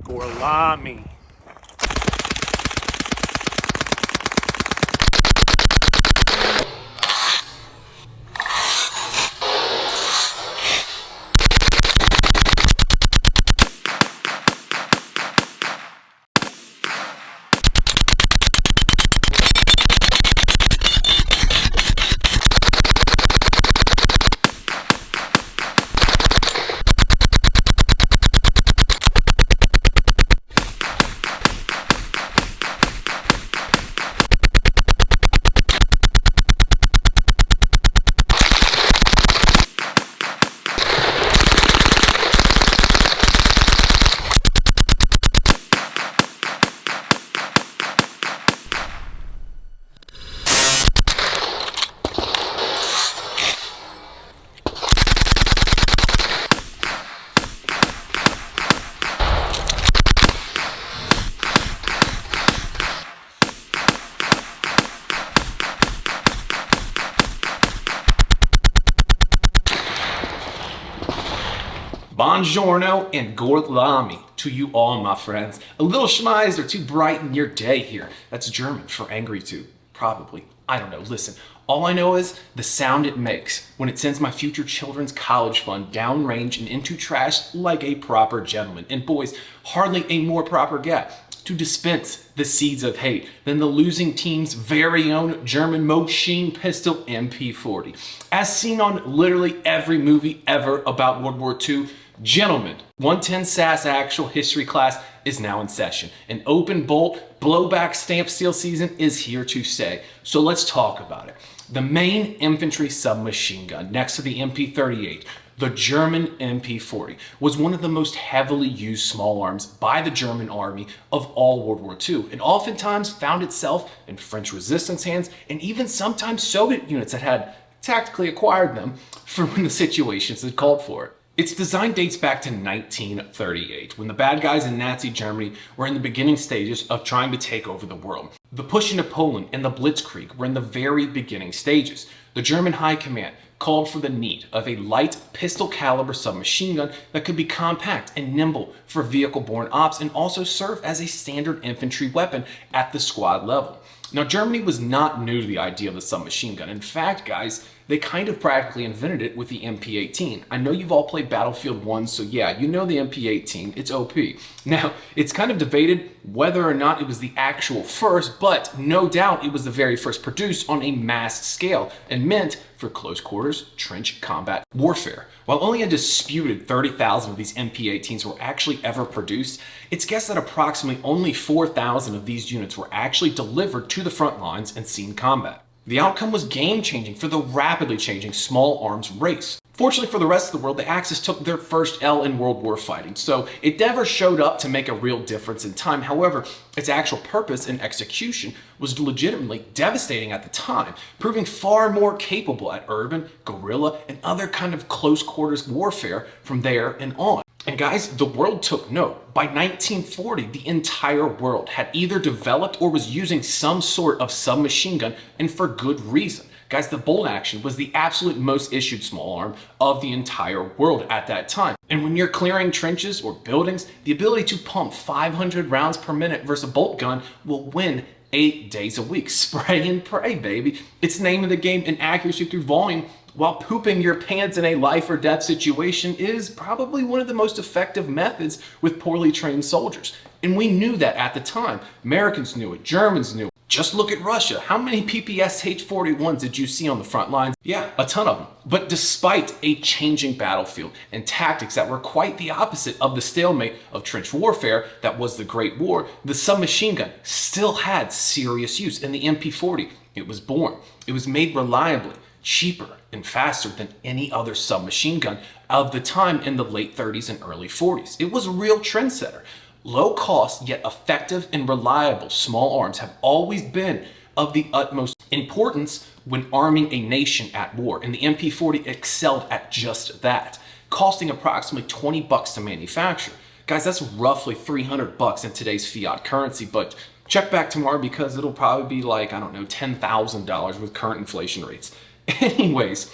Gorlami. Buongiorno and Gorlami to you all, my friends. A little Schmeisser to brighten your day here. That's German for angry too, probably. I don't know. Listen, all I know is the sound it makes when it sends my future children's college fund downrange and into trash like a proper gentleman. And boys, hardly a more proper guy to dispense the seeds of hate than the losing team's very own German machine pistol MP-40. As seen on literally every movie ever about World War II, gentlemen, 110 SAS actual history class is now in session. An open bolt, blowback stamp steel season is here to stay. So let's talk about it. The main infantry submachine gun next to the MP-38, the German MP-40, was one of the most heavily used small arms by the German army of all World War II, and oftentimes found itself in French resistance hands and even sometimes Soviet units that had tactically acquired them for when the situations had called for it. Its design dates back to 1938, when the bad guys in Nazi Germany were in the beginning stages of trying to take over the world. The push into Poland and the Blitzkrieg were in the very beginning stages. The German High Command called for the need of a light pistol caliber submachine gun that could be compact and nimble for vehicle-borne ops and also serve as a standard infantry weapon at the squad level. Now, Germany was not new to the idea of the submachine gun. In fact, guys, they kind of practically invented it with the MP-18. I know you've all played Battlefield 1, so yeah, you know the MP-18, it's OP. Now, it's kind of debated whether or not it was the actual first, but no doubt it was the very first produced on a mass scale and meant for close quarters, trench combat warfare. While only a disputed 30,000 of these MP-18s were actually ever produced, it's guessed that approximately only 4,000 of these units were actually delivered to the front lines and seen combat. The outcome was game-changing for the rapidly changing small arms race. Fortunately for the rest of the world, the Axis took their first L in World War fighting, so it never showed up to make a real difference in time. However, its actual purpose and execution was legitimately devastating at the time, proving far more capable at urban, guerrilla, and other kind of close quarters warfare from there and on. And guys, the world took note. By 1940, the entire world had either developed or was using some sort of submachine gun, and for good reason. Guys, the bolt action was the absolute most issued small arm of the entire world at that time. And when you're clearing trenches or buildings, the ability to pump 500 rounds per minute versus a bolt gun will win 8 days a week. Spray and pray, baby. It's the name of the game, and accuracy through volume while pooping your pants in a life or death situation is probably one of the most effective methods with poorly trained soldiers. And we knew that at the time. Americans knew it, Germans knew it. Just look at Russia. How many PPS H-41s did you see on the front lines? Yeah, a ton of them. But despite a changing battlefield and tactics that were quite the opposite of the stalemate of trench warfare that was the Great War, the submachine gun still had serious use. In the MP-40, it was born. It was made reliably, cheaper, and faster than any other submachine gun of the time in the late 30s and early 40s. It was a real trendsetter. Low cost yet effective and reliable small arms have always been of the utmost importance when arming a nation at war, and the MP-40 excelled at just that, costing approximately $20 to manufacture. Guys, that's roughly $300 in today's fiat currency, but check back tomorrow because it'll probably be like, I don't know, $10,000 with current inflation rates. Anyways,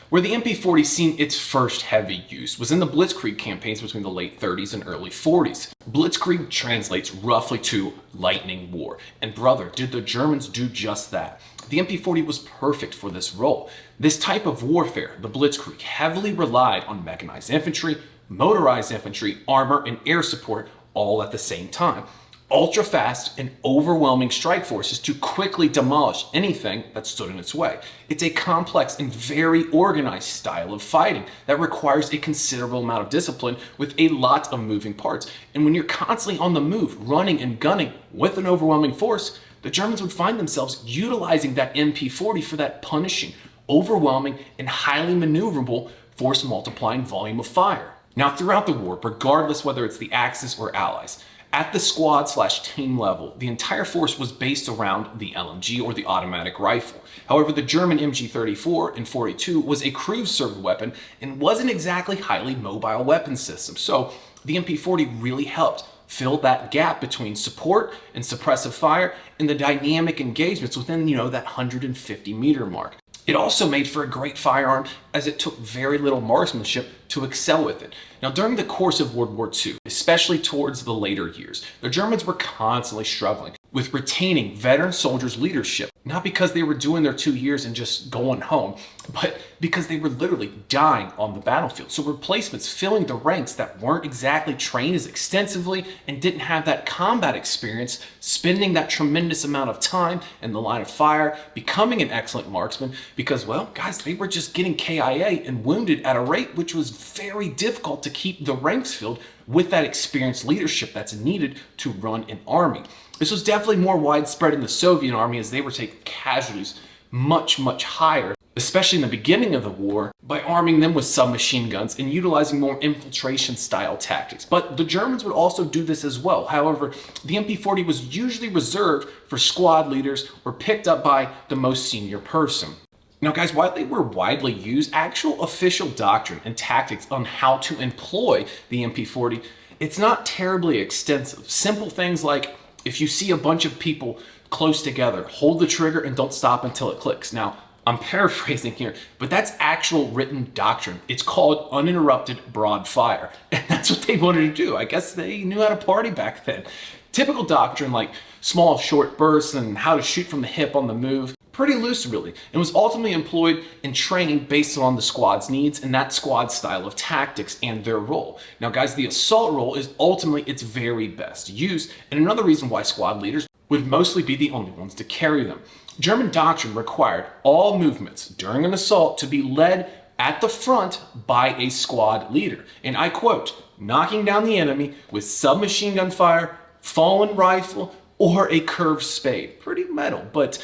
Where the MP-40 seen its first heavy use was in the Blitzkrieg campaigns between the late 30s and early 40s. Blitzkrieg translates roughly to lightning war, and brother, did the Germans do just that. The MP-40 was perfect for this role. This type of warfare, the Blitzkrieg, heavily relied on mechanized infantry, motorized infantry, armor, and air support all at the same time. Ultra-fast and overwhelming strike forces to quickly demolish anything that stood in its way. It's a complex and very organized style of fighting that requires a considerable amount of discipline with a lot of moving parts. And when you're constantly on the move, running and gunning with an overwhelming force, the Germans would find themselves utilizing that MP-40 for that punishing, overwhelming, and highly maneuverable force multiplying volume of fire. Now, throughout the war, regardless whether it's the Axis or Allies, at the squad/team level, the entire force was based around the LMG or the automatic rifle. However, the German MG-34 and 42 was a cruise-served weapon and wasn't exactly highly mobile weapon system. So the MP-40 really helped fill that gap between support and suppressive fire and the dynamic engagements within, that 150-meter mark. It also made for a great firearm as it took very little marksmanship to excel with it. Now, during the course of World War II, especially towards the later years, the Germans were constantly struggling with retaining veteran soldiers' leadership, not because they were doing their 2 years and just going home, but because they were literally dying on the battlefield. So replacements filling the ranks that weren't exactly trained as extensively and didn't have that combat experience, spending that tremendous amount of time in the line of fire, becoming an excellent marksman, because, well, guys, they were just getting KIA and wounded at a rate which was very difficult to keep the ranks filled with that experienced leadership that's needed to run an army. This was definitely more widespread in the Soviet army as they were taking casualties much, much higher, especially in the beginning of the war, by arming them with submachine guns and utilizing more infiltration style tactics. But the Germans would also do this as well. However, the MP-40 was usually reserved for squad leaders or picked up by the most senior person. Now, guys, while they were widely used, actual official doctrine and tactics on how to employ the MP-40, it's not terribly extensive. Simple things like, if you see a bunch of people close together, hold the trigger and don't stop until it clicks. Now, I'm paraphrasing here, but that's actual written doctrine. It's called uninterrupted broad fire. And that's what they wanted to do. I guess they knew how to party back then. Typical doctrine like small short bursts and how to shoot from the hip on the move. Pretty loose, really, and was ultimately employed in training based on the squad's needs and that squad's style of tactics and their role. Now, guys, the assault role is ultimately its very best use, and another reason why squad leaders would mostly be the only ones to carry them. German doctrine required all movements during an assault to be led at the front by a squad leader. And I quote, knocking down the enemy with submachine gun fire, fallen rifle, or a curved spade. Pretty metal, but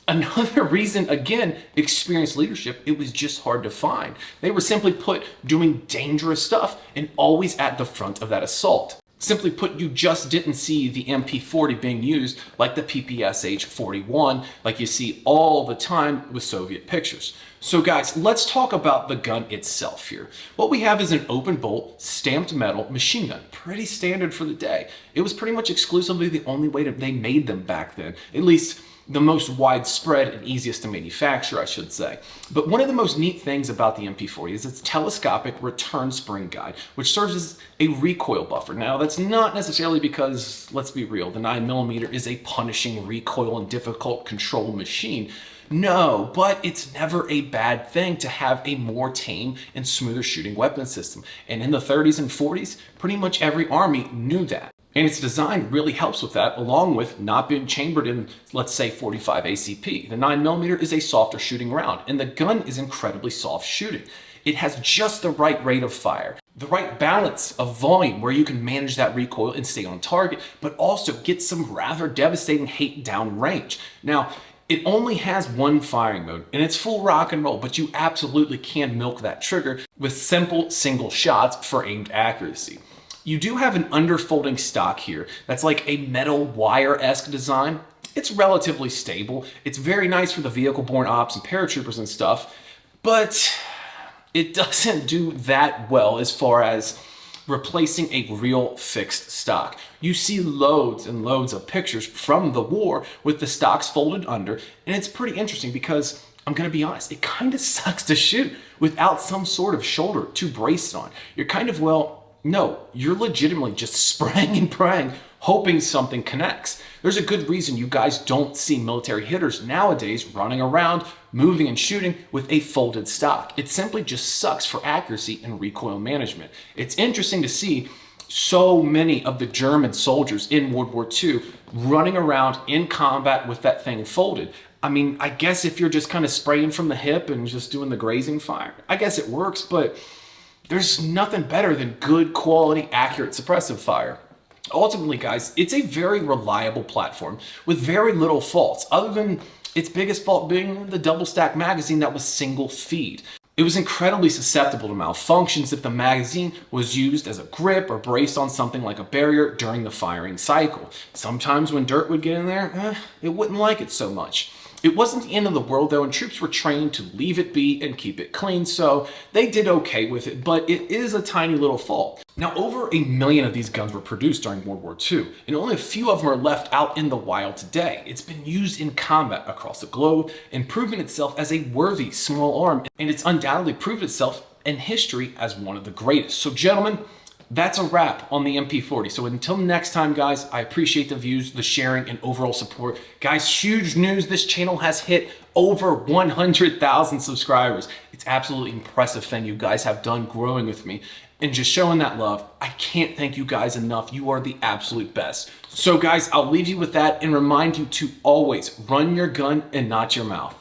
another reason, again, experienced leadership, it was just hard to find. They were simply put doing dangerous stuff and always at the front of that assault. Simply put, you just didn't see the MP-40 being used like the PPSH-41, like you see all the time with Soviet pictures. So guys, let's talk about the gun itself here. What we have is an open bolt, stamped metal machine gun. Pretty standard for the day. It was pretty much exclusively the only way that they made them back then. At least the most widespread and easiest to manufacture, I should say. But one of the most neat things about the MP-40 is its telescopic return spring guide, which serves as a recoil buffer. Now, that's not necessarily because, let's be real, the 9mm is a punishing recoil and difficult control machine. No, but it's never a bad thing to have a more tame and smoother shooting weapon system. And in the 30s and 40s, pretty much every army knew that. And its design really helps with that, along with not being chambered in, let's say, 45 ACP. The 9mm is a softer shooting round, and the gun is incredibly soft shooting. It has just the right rate of fire, the right balance of volume where you can manage that recoil and stay on target, but also get some rather devastating hate down range. Now, it only has one firing mode, and it's full rock and roll, but you absolutely can milk that trigger with simple single shots for aimed accuracy. You do have an underfolding stock here that's like a metal wire-esque design. It's relatively stable. It's very nice for the vehicle-borne ops and paratroopers and stuff, but it doesn't do that well as far as replacing a real fixed stock. You see loads and loads of pictures from the war with the stocks folded under, and it's pretty interesting because I'm gonna be honest, it kind of sucks to shoot without some sort of shoulder to brace on. You're kind of, well, no, you're legitimately just spraying and praying, hoping something connects. There's a good reason you guys don't see military hitters nowadays running around, moving and shooting with a folded stock. It simply just sucks for accuracy and recoil management. It's interesting to see so many of the German soldiers in World War II running around in combat with that thing folded. I mean, I guess if you're just kind of spraying from the hip and just doing the grazing fire, I guess it works, but there's nothing better than good quality, accurate suppressive fire. Ultimately, guys, it's a very reliable platform with very little faults, other than its biggest fault being the double stack magazine that was single feed. It was incredibly susceptible to malfunctions if the magazine was used as a grip or braced on something like a barrier during the firing cycle. Sometimes when dirt would get in there, it wouldn't like it so much. It wasn't the end of the world though, and troops were trained to leave it be and keep it clean, so they did okay with it, but it is a tiny little fault. Now, over 1 million of these guns were produced during World War II, and only a few of them are left out in the wild today. It's been used in combat across the globe and proven itself as a worthy small arm, and it's undoubtedly proved itself in history as one of the greatest. So gentlemen, that's a wrap on the MP-40. So until next time, guys, I appreciate the views, the sharing, and overall support. Guys, huge news. This channel has hit over 100,000 subscribers. It's absolutely impressive thing you guys have done growing with me and just showing that love. I can't thank you guys enough. You are the absolute best. So guys, I'll leave you with that and remind you to always run your gun and not your mouth.